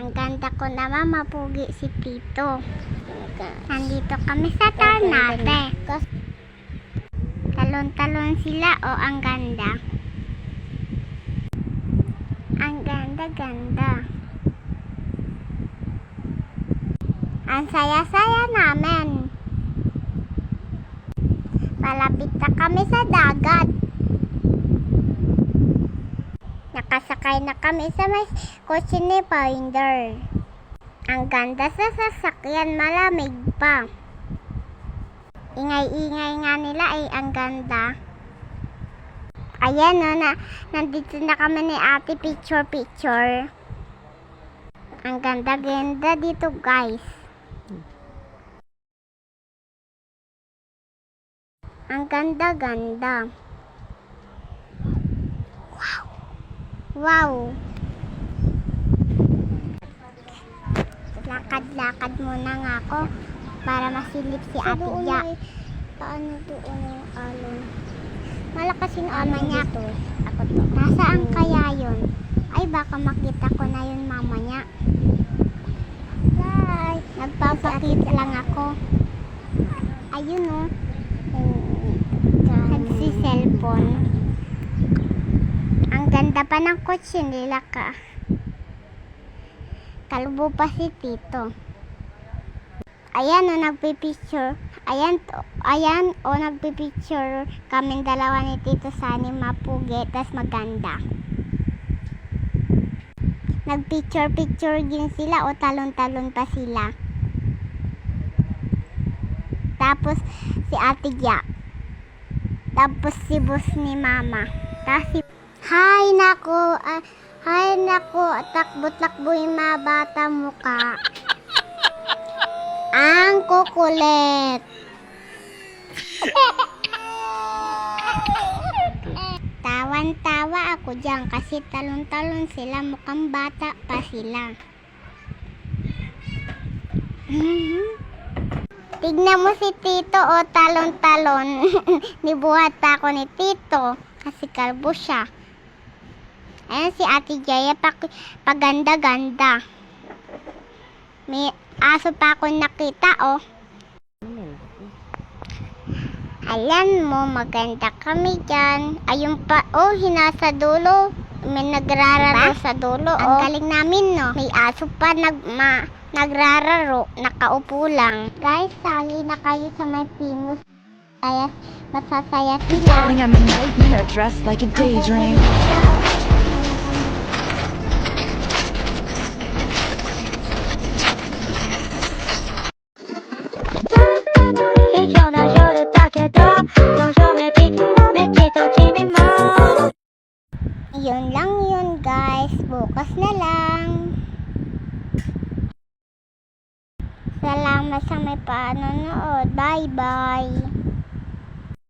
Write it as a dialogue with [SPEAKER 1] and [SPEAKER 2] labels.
[SPEAKER 1] Ang ganda ko naman, mapugi si Tito. Nandito kami sa Ternate. Talon-talon sila, oh, ang ganda. Ang ganda-ganda. Ang saya-saya namin. Malapit na kami sa dagat. Nakasakay na kami sa may kotse ni Finder. Ang ganda sa sasakyan, malamig pa. Ingay-ingay nga nila ay ang ganda. Ayan o, nandito na kami ni ate, picture. Ang ganda-ganda dito, guys. Ang ganda-ganda. Wow! Lakad-lakad muna nga ako para masilip si Ate Ja. Paano doon yung alon? Malakas yung ama niya. Ako to. Nasaan kaya yun? Ay, baka makita ko na yun mama niya. Bye! Nagpapakit lang ako. Ayun o. Nagsi-cellphone. Ang ganda pa ng kotse nila ka. Kalbo pa si Tito. Ayan o, nagpipicture. Ayan o, nagpipicture kami dalawa ni Tito Sunny, mapugi, tas maganda. Nagpicture din sila o talon-talon pa sila. Tapos si Ate Ja. Tapos si boss ni Mama. Tapos Hay nako, takbo-takbo yung mga bata muka. Ang kukulit. Tawan-tawa ako dyan kasi talon-talon sila, mukhang bata pa sila. Tignan mo si Tito o, talon-talon. Nibuhat pa ako ni Tito kasi kalbo siya. Ayan si Ate Jaya, paganda-ganda. May aso pa ako nakita, oh. Alam mo, maganda kami dyan. Ayun pa, oh, hinasa dulo. May nagrararo sa dulo, oh. Ang galing namin, no? May aso pa nagrararo, nakaupo lang. Guys, sali na kayo sa may Primus. Kaya masasaya sila.
[SPEAKER 2] Darling, I'm a nightmare dressed like a daydream.
[SPEAKER 1] Yun lang yun, guys. Bukas na lang. Salamat sa may panonood. Bye-bye.